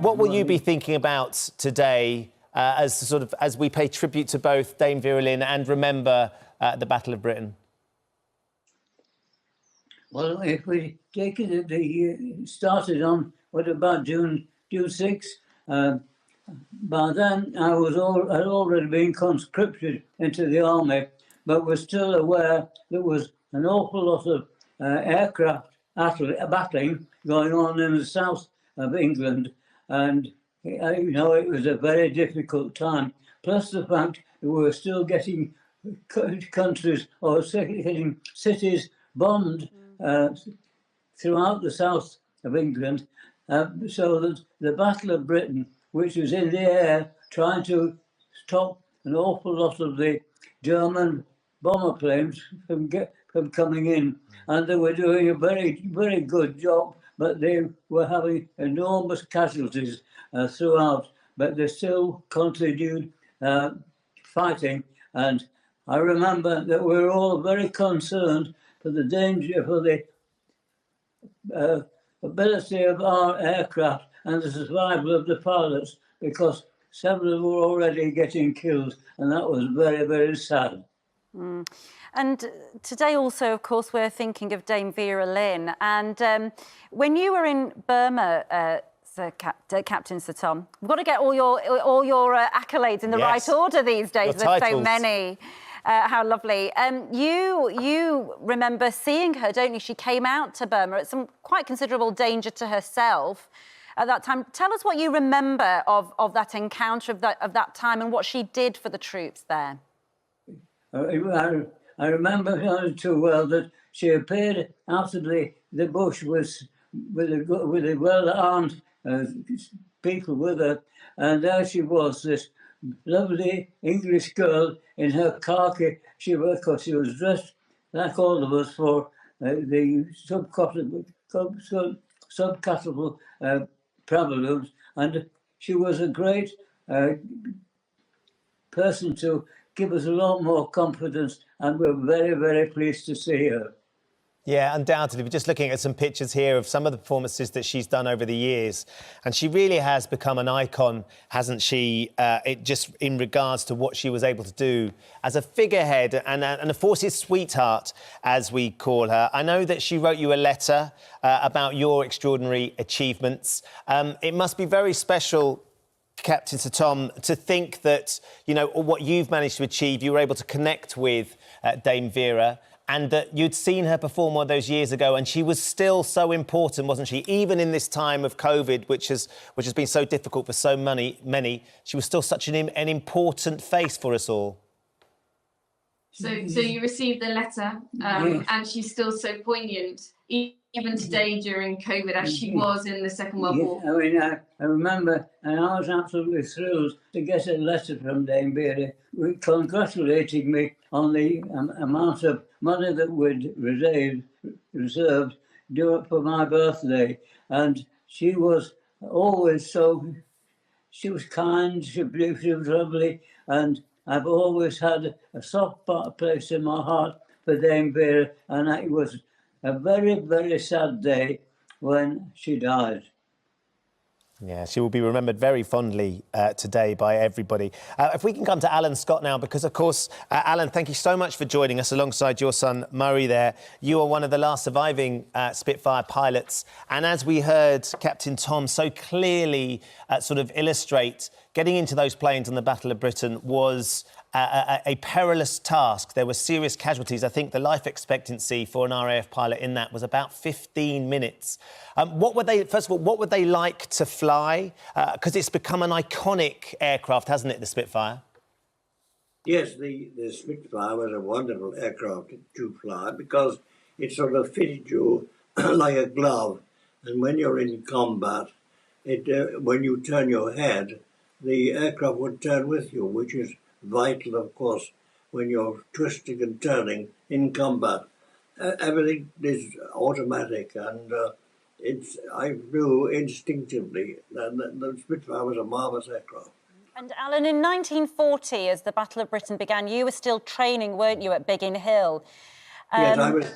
what will you be thinking about today as we pay tribute to both Dame Vera Lynn and remember the Battle of Britain? Well, if we take it, started on about June 6th. By then, had already been conscripted into the army, but was still aware there was an awful lot of aircraft battling going on in the south of England, and it was a very difficult time. Plus the fact that we were still getting countries or getting cities bombed throughout the south of England, so that the Battle of Britain, which was in the air trying to stop an awful lot of the German bomber planes from coming in, and they were doing a very, very good job, but they were having enormous casualties throughout, but they still continued fighting. And I remember that we were all very concerned for the danger, for the ability of our aircraft and the survival of the pilots, because several were already getting killed, and that was very, very sad. Mm. And today also, of course, we're thinking of Dame Vera Lynn. And when you were in Burma, Captain Sir Tom, we've got to get all your accolades in the right order these days. There's so many. How lovely. You remember seeing her, don't you? She came out to Burma at some quite considerable danger to herself at that time. Tell us what you remember of that encounter, of that time, and what she did for the troops there. I remember too well that she appeared out of the bush with a well-armed people with her, and there she was, this lovely English girl in her khaki. She was dressed like all of us for the subcapital problems, and she was a great person to give us a lot more confidence, and we're very, very pleased to see her. Yeah, undoubtedly. We're just looking at some pictures here of some of the performances that she's done over the years. And she really has become an icon, hasn't she? Just in regards to what she was able to do as a figurehead and a forces sweetheart, as we call her. I know that she wrote you a letter about your extraordinary achievements. It must be very special, Captain Sir Tom, to think that, what you've managed to achieve, you were able to connect with Dame Vera, and that you'd seen her perform all those years ago, and she was still so important, wasn't she? Even in this time of COVID, which has been so difficult for so many, she was still such an important face for us all. So you received the letter, and she's still so poignant, even today during COVID, as she was in the Second World War. I mean, I remember, and I was absolutely thrilled to get a letter from Dame Vera congratulating me on the amount of money that we'd reserved for my birthday. And she was always she was kind, she was lovely, and I've always had a soft place in my heart for Dame Vera, and it was a very, very sad day when she died. Yeah, she will be remembered very fondly today by everybody. If we can come to Alan Scott now, because, of course, Alan, thank you so much for joining us alongside your son, Murray, there. You are one of the last surviving Spitfire pilots. And as we heard Captain Tom so clearly sort of illustrate, getting into those planes on the Battle of Britain was a perilous task. There were serious casualties. I think the life expectancy for an RAF pilot in that was about 15 minutes. First of all, what would they like to fly? Because it's become an iconic aircraft, hasn't it, the Spitfire? Yes, the Spitfire was a wonderful aircraft to fly because it sort of fitted you like a glove. And when you're in combat, when you turn your head, the aircraft would turn with you, which is vital, of course, when you're twisting and turning in combat. Everything is automatic, and I knew instinctively that the Spitfire was a marvellous aircraft. And Alan, in 1940, as the Battle of Britain began, you were still training, weren't you, at Biggin Hill? Yes, I was.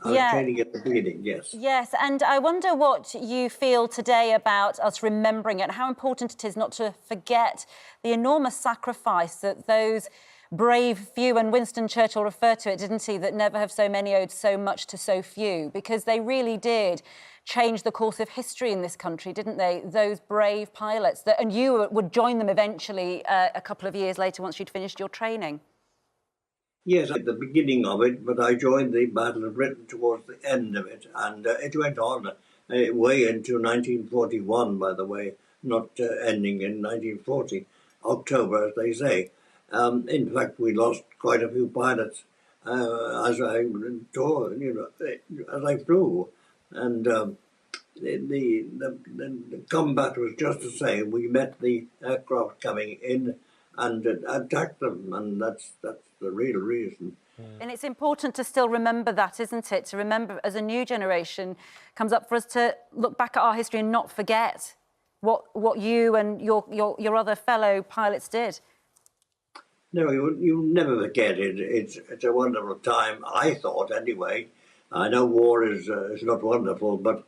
I was training at the beginning, yes. Yes, and I wonder what you feel today about us remembering it, how important it is not to forget the enormous sacrifice that those brave few, and Winston Churchill referred to it, didn't he, that never have so many owed so much to so few, because they really did change the course of history in this country, didn't they? Those brave pilots, and you would join them eventually a couple of years later once you'd finished your training. Yes, at the beginning of it, but I joined the Battle of Britain towards the end of it, and it went on way into 1941, by the way, not ending in 1940, October, as they say. In fact, we lost quite a few pilots as I tore, as I flew, and the combat was just the same. We met the aircraft coming in and attacked them, and that's the real reason. And it's important to still remember that, isn't it? To remember as a new generation comes up for us to look back at our history and not forget what you and your other fellow pilots did. No, you never forget it. It's a wonderful time, I thought, anyway. I know war is not wonderful, but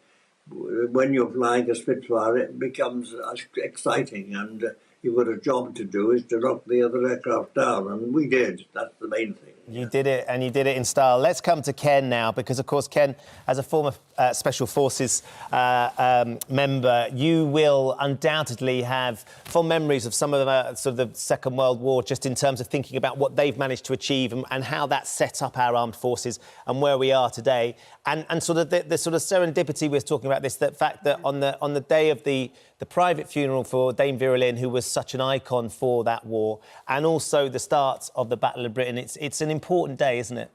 when you're flying a Spitfire, it becomes exciting, and you've got a job to do, is to knock the other aircraft down, and we did. That's the main thing. You did it, and you did it in style. Let's come to Ken now, because, of course, Ken, as a former Special Forces member, you will undoubtedly have fond memories of some of sort of the Second World War, just in terms of thinking about what they've managed to achieve and how that set up our armed forces and where we are today. And sort of the sort of serendipity we're talking about, the fact that on the day of the private funeral for Dame Vera Lynn, who was such an icon for that war, and also the start of the Battle of Britain, it's an important day, isn't it?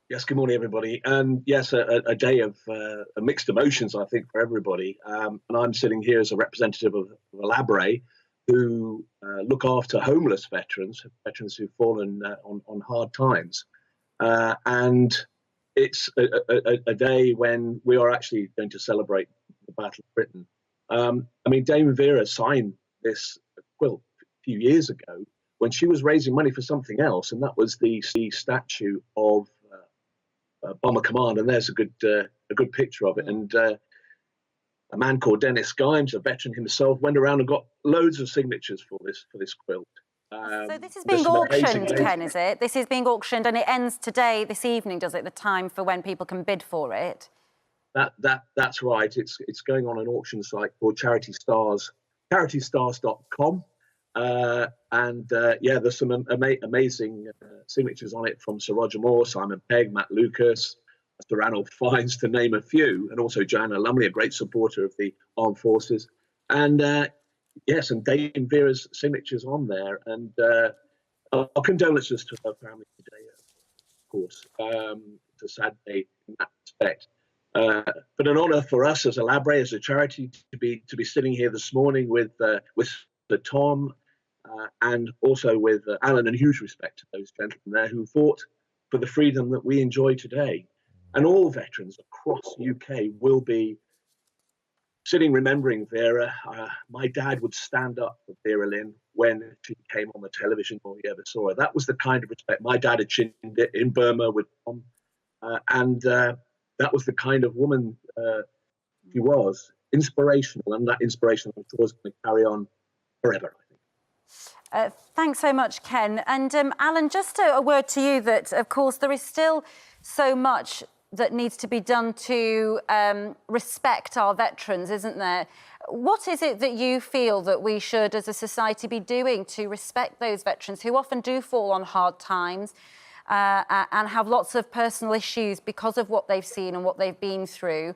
Yes, good morning, everybody. And yes, a day of mixed emotions, I think, for everybody. And I'm sitting here as a representative of Garraway, who look after homeless veterans who've fallen on hard times. And it's a day when we are actually going to celebrate the Battle of Britain. I mean, Dame Vera signed this quilt a few years ago when she was raising money for something else, and that was the statue of Bomber Command, and there's a good picture of it. And a man called Dennis Gimes, a veteran himself, went around and got loads of signatures for this quilt. So this is being auctioned, Ken, is it? This is being auctioned, and it ends today, this evening, does it? The time for when people can bid for it. That's right. It's going on an auction site called CharityStars.com. Yeah, there's some amazing signatures on it from Sir Roger Moore, Simon Pegg, Matt Lucas, Sir Ranulph Fiennes, to name a few, and also Joanna Lumley, a great supporter of the armed forces. And yes, and Dame Vera's signatures on there. And our condolences to her family today, of course. It's a sad day in that respect. But an honour for us as a Garraway, as a charity, to be sitting here this morning with Sir Tom, and also with Alan, and huge respect to those gentlemen there who fought for the freedom that we enjoy today. And all veterans across the UK will be sitting remembering Vera. My dad would stand up for Vera Lynn when she came on the television, or we ever saw her. That was the kind of respect. My dad had chinned it in Burma with Tom, and that was the kind of woman she was. Inspirational, and that inspiration, I'm sure, is going to carry on forever, I think. Thanks so much, Ken. And Alan, just a word to you that, of course, there is still so much that needs to be done to respect our veterans, isn't there? What is it that you feel that we should, as a society, be doing to respect those veterans who often do fall on hard times and have lots of personal issues because of what they've seen and what they've been through?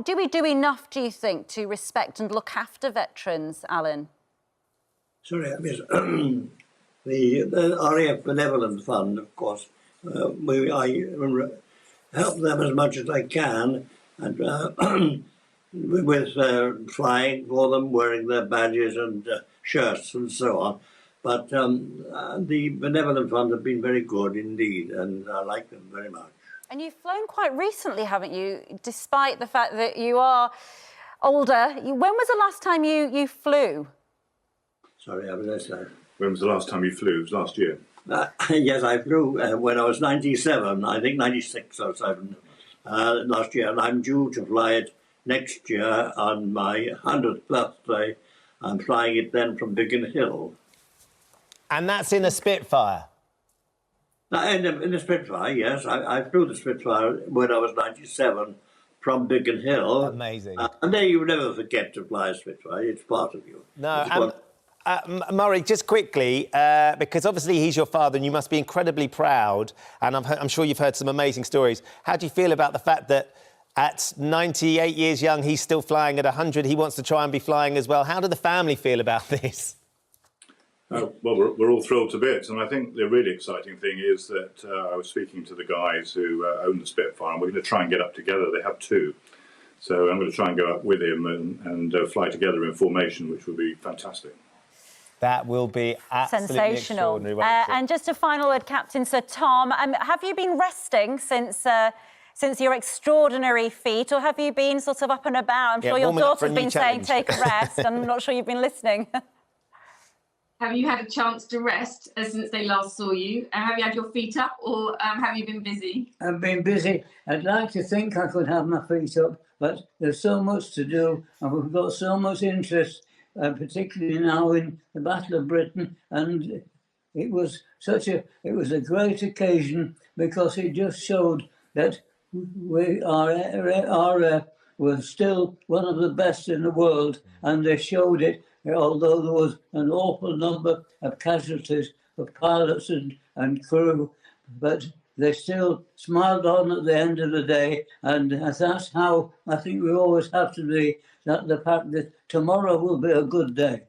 Do we do enough, do you think, to respect and look after veterans, Alan? Sorry, I missed the RAF Benevolent Fund, of course. I help them as much as I can, and with flying for them, wearing their badges and shirts and so on. But the Benevolent Fund have been very good indeed, and I like them very much. And you've flown quite recently, haven't you, despite the fact that you are older. When was the last time you flew? Sorry, I was listening. When was the last time you flew? It was last year. Yes, I flew when I was 97, I think 96 or 7 last year, and I'm due to fly it next year on my 100th birthday. I'm flying it then from Biggin Hill. And that's in a Spitfire? In the Spitfire, yes. I flew the Spitfire when I was 97 from Biggin Hill. Amazing. And there you never forget to fly a Spitfire. It's part of you. No, Murray, just quickly, because obviously he's your father and you must be incredibly proud, and I'm sure you've heard some amazing stories. How do you feel about the fact that at 98 years young, he's still flying at 100? He wants to try and be flying as well. How do the family feel about this? Well, we're all thrilled to bits, and I think the really exciting thing is that I was speaking to the guys who own the Spitfire, and we're going to try and get up together. They have two. So I'm going to try and go up with him and fly together in formation, which will be fantastic. That will be absolutely sensational. Extraordinary. And just a final word, Captain Sir Tom, have you been resting since your extraordinary feat, or have you been sort of up and about? I'm sure your daughter's been saying take a rest. I'm not sure you've been listening. Have you had a chance to rest since they last saw you? Have you had your feet up, or have you been busy? I've been busy. I'd like to think I could have my feet up, but there's so much to do, and we've got so much interest, particularly now in the Battle of Britain, and it was a great occasion because it just showed that we were still one of the best in the world, and they showed it. Although there was an awful number of casualties of pilots and crew, but they still smiled on at the end of the day, and that's how I think we always have to be, that the fact that tomorrow will be a good day.